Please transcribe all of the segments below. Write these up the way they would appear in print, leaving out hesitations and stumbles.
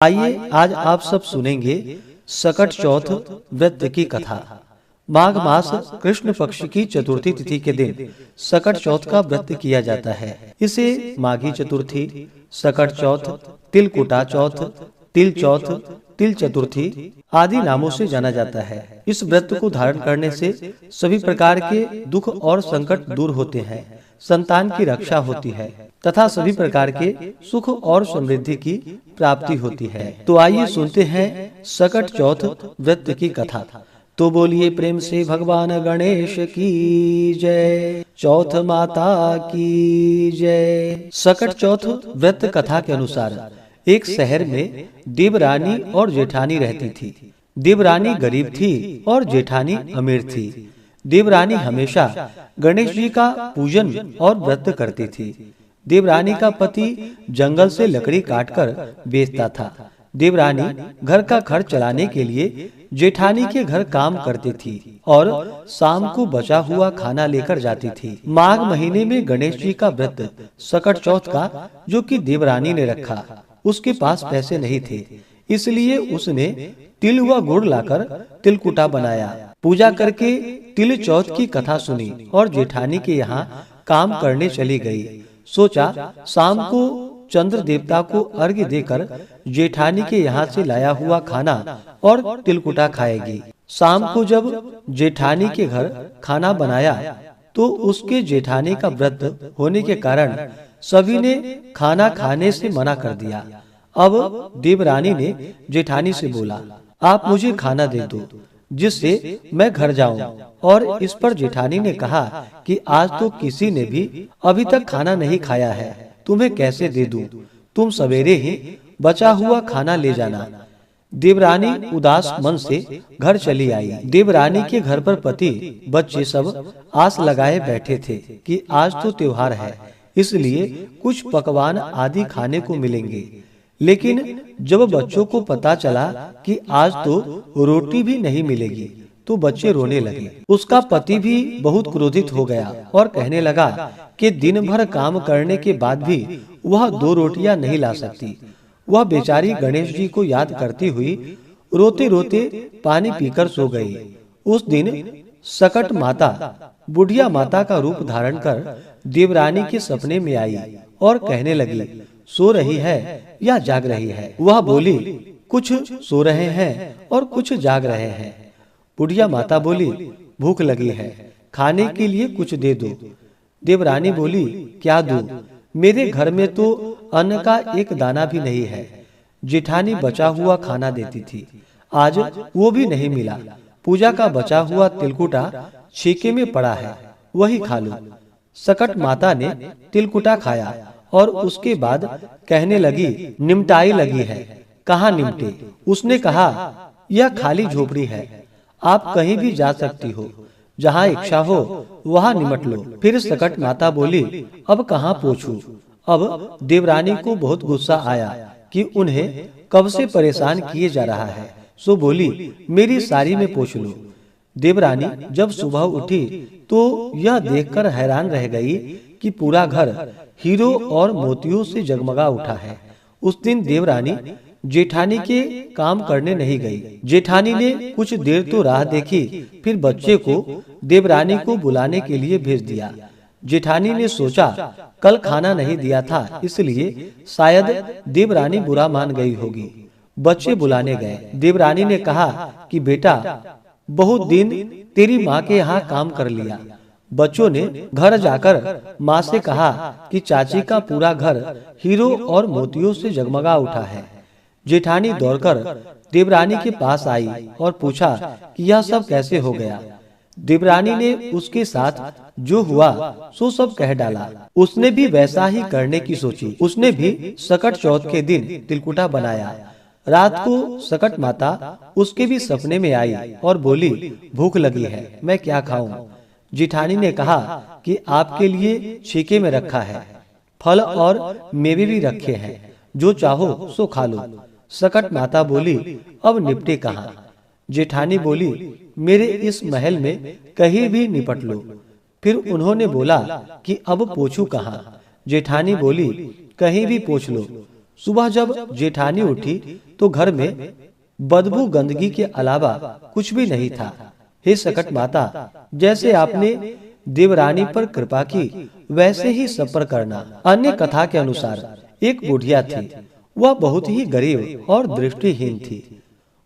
आइए आज आप सब सुनेंगे सकट चौथ व्रत की कथा। माघ मास कृष्ण पक्ष की चतुर्थी तिथि के दिन सकट चौथ का व्रत किया जाता है। इसे माघी चतुर्थी, सकट चौथ, तिलकुटा चौथ, तिल चौथ, तिल चतुर्थी आदि नामों से जाना जाता है। इस व्रत को धारण करने से सभी प्रकार के दुख और संकट दूर होते हैं, संतान की रक्षा होती है तथा सभी प्रकार के सुख और समृद्धि की प्राप्ति होती है। तो आइए सुनते हैं सकट चौथ व्रत की कथा। तो बोलिए प्रेम से भगवान गणेश की जय, चौथ माता की जय। सकट चौथ व्रत कथा के अनुसार एक शहर में देवरानी और जेठानी रहती थी। देवरानी गरीब थी और जेठानी अमीर थी। देवरानी हमेशा गणेश जी का पूजन और व्रत करती थी। देवरानी का पति जंगल से लकड़ी काटकर बेचता था। देवरानी घर का खर्च चलाने के लिए जेठानी के घर काम करती थी और शाम को बचा हुआ खाना लेकर जाती थी। माघ महीने में गणेश जी का व्रत सकट चौथ का जो कि देवरानी ने रखा, उसके पास पैसे नहीं थे, इसलिए उसने तिल व गुड़ लाकर तिलकुटा बनाया। पूजा करके तिल चौथ की कथा सुनी और जेठानी के यहाँ काम करने चली गई। सोचा शाम को चंद्र देवता को अर्घ्य देकर जेठानी के यहाँ से लाया हुआ खाना और तिलकुटा खाएगी। शाम को जब जेठानी के घर खाना बनाया तो उसके जेठानी का व्रत होने के कारण सभी ने खाना खाने से मना कर दिया। अब देवरानी ने जेठानी से बोला, आप मुझे खाना दे दो जिससे मैं घर जाऊं। और इस पर जेठानी ने कहा कि आज तो किसी ने भी अभी तक खाना नहीं खाया है, तुम्हें कैसे दे दूं? तुम सवेरे ही बचा हुआ खाना ले जाना। देवरानी उदास मन से घर चली आई। देवरानी के घर पर पति बच्चे सब आस लगाए बैठे थे कि आज तो त्योहार है, इसलिए कुछ पकवान आदि खाने को मिलेंगे। लेकिन जब बच्चों को पता चला कि आज तो रोटी भी नहीं मिलेगी तो बच्चे रोने लगे। उसका पति भी बहुत क्रोधित हो गया और कहने लगा कि दिन भर काम करने के बाद भी वह 2 रोटियां नहीं ला सकती। वह बेचारी गणेश जी को याद करती हुई रोते रोते पानी पीकर सो गई। उस दिन सकट माता बुढ़िया माता का रूप धारण कर देवरानी के सपने में आई और कहने लगी, सो रही है या जाग रही है? वह बोली, कुछ सो रहे हैं और कुछ जाग रहे हैं। बुढ़िया माता बोली, भूख लगी है, खाने के लिए कुछ दे दो। देवरानी बोली, क्या दूं? मेरे घर में तो अन्न का एक दाना भी नहीं है। जेठानी बचा हुआ खाना देती थी, आज वो भी नहीं मिला। पूजा का बचा हुआ तिलकुटा छीके में पड़ा है, वही खा लो। सकट माता ने तिलकुटा खाया और उसके बाद कहने लगी, निमटाई लगी है। कहाँ निमटे? उसने कहा, यह खाली झोपड़ी है, आप कहीं भी जा सकती हो, जहाँ इच्छा हो वहाँ निमट लो। फिर सकट माता बोली, अब कहाँ पूछूं? अब देवरानी को बहुत गुस्सा आया कि उन्हें कब से परेशान किए जा रहा है, सो बोली, मेरी साड़ी में पोंछ लो। देवरानी जब सुबह उठी तो यह देखकर हैरान रह गई कि पूरा घर हीरो और मोतियों से जगमगा उठा है। उस दिन देवरानी जेठानी के काम करने नहीं गई। जेठानी ने कुछ देर तो राह देखी, फिर बच्चे को देवरानी को बुलाने के लिए भेज दिया। जेठानी ने सोचा कल खाना नहीं दिया था, इसलिए शायद देवरानी बुरा मान गई होगी। बच्चे बुलाने गए। देवरानी ने कहा कि बेटा, बहुत दिन तेरी माँ के यहाँ काम कर लिया। बच्चों ने घर जाकर माँ से कहा कि चाची का पूरा घर हीरो और मोतियों से जगमगा उठा है। जेठानी दौड़कर देवरानी के पास आई और पूछा कि यह सब कैसे हो गया। देवरानी ने उसके साथ जो हुआ सो सब कह डाला। उसने भी वैसा ही करने की सोची। उसने भी सकट चौथ के दिन तिलकुटा बनाया। रात को सकट माता उसके भी सपने में आई और बोली, भूख लगी है, मैं क्या खाऊं? जेठानी ने कहा कि आपके लिए छीके में रखा है, फल और मेवे भी रखे हैं, जो चाहो सो खा लो। सकट माता बोली, अब निपटे कहाँ? जेठानी बोली, मेरे इस महल में कहीं भी निपट लो। फिर उन्होंने बोला कि अब पोछूं कहाँ? जेठानी बोली, कहीं भी पोंछ लो। सुबह जब जेठानी उठी तो घर में बदबू गंदगी के अलावा कुछ भी नहीं था। हे सकट माता, जैसे आपने देवरानी पर कृपा की वैसे ही सब पर करना। अन्य कथा के अनुसार एक बुढ़िया थी। वह बहुत ही गरीब और दृष्टिहीन थी।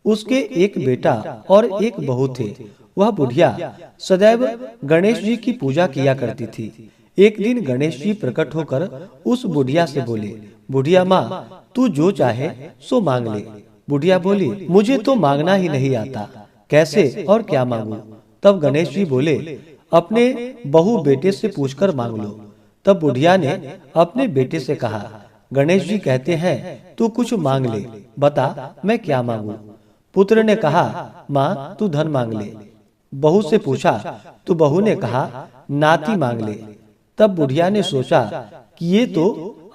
उसके एक बेटा और एक बहू थे। वह बुढ़िया सदैव गणेश जी की पूजा किया करती थी। एक दिन गणेश जी प्रकट होकर उस बुढ़िया से बोले, बुढ़िया माँ, तू जो चाहे सो मांग ले। बुढ़िया बोली, मुझे तो मांगना ही नहीं आता, कैसे और क्या मांगू? तब गणेश जी बोले, अपने बहू बेटे से पूछकर मांग लो। तब बुढ़िया ने अपने बेटे से कहा, गणेश जी कहते हैं तू कुछ मांग ले, बता मैं क्या मांगू? पुत्र ने कहा, माँ तू धन मांग ले। बहू से पूछा तो बहू ने कहा, नाती मांग ले। तब बुढ़िया ने सोचा कि ये तो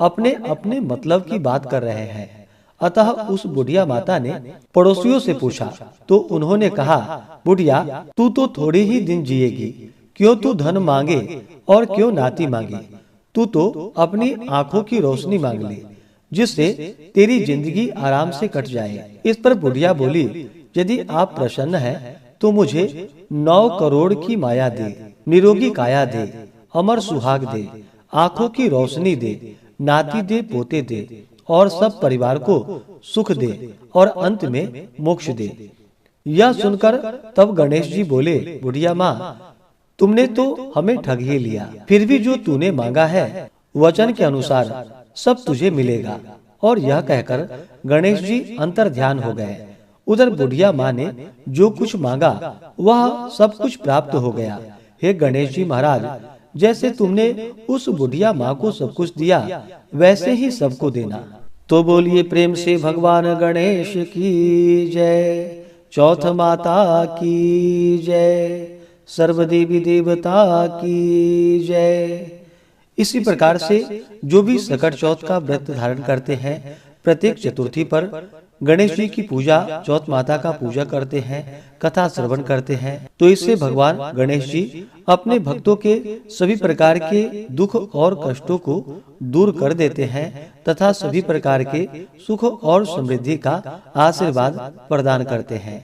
अपने अपने मतलब की बात कर रहे हैं। अतः उस बुढ़िया माता ने पड़ोसियों से पूछा तो उन्होंने कहा, बुढ़िया तू तो थोड़े ही दिन जिएगी, क्यों तू धन मांगे और क्यों नाती मांगे? तू तो अपनी आंखों की रोशनी मांग ले, जिससे तेरी जिंदगी आराम से कट जाए। इस पर बुढ़िया बोली, यदि आप प्रसन्न हैं तो मुझे 9 करोड़ की माया दे, निरोगी काया दे, अमर सुहाग दे, आंखों की रोशनी दे, नाती दे, पोते दे और सब परिवार को सुख दे और अंत में मोक्ष दे। यह सुनकर तब गणेश जी बोले, बुढ़िया माँ, तुमने तो हमें ठग ही लिया। फिर भी जो तूने मांगा है वचन के अनुसार सब तुझे मिलेगा। और यह कहकर गणेश जी अंतर ध्यान हो गए। उधर बुढ़िया माँ ने जो कुछ मांगा वह सब कुछ प्राप्त हो गया। हे गणेश जी महाराज, जैसे तुमने उस बुढ़िया माँ को सब कुछ दिया वैसे ही सबको देना। तो बोलिए प्रेम से भगवान गणेश की जय, चौथ माता की जय, सर्वदेवी देवता की जय। इसी प्रकार से जो भी सकट चौथ का व्रत धारण करते हैं, प्रत्येक चतुर्थी पर गणेश जी की पूजा, चौथ माता का पूजा करते हैं, कथा श्रवण करते हैं, तो इससे भगवान गणेश जी अपने भक्तों के सभी प्रकार के दुख और कष्टों को दूर कर देते हैं तथा सभी प्रकार के सुख और समृद्धि का आशीर्वाद प्रदान करते हैं।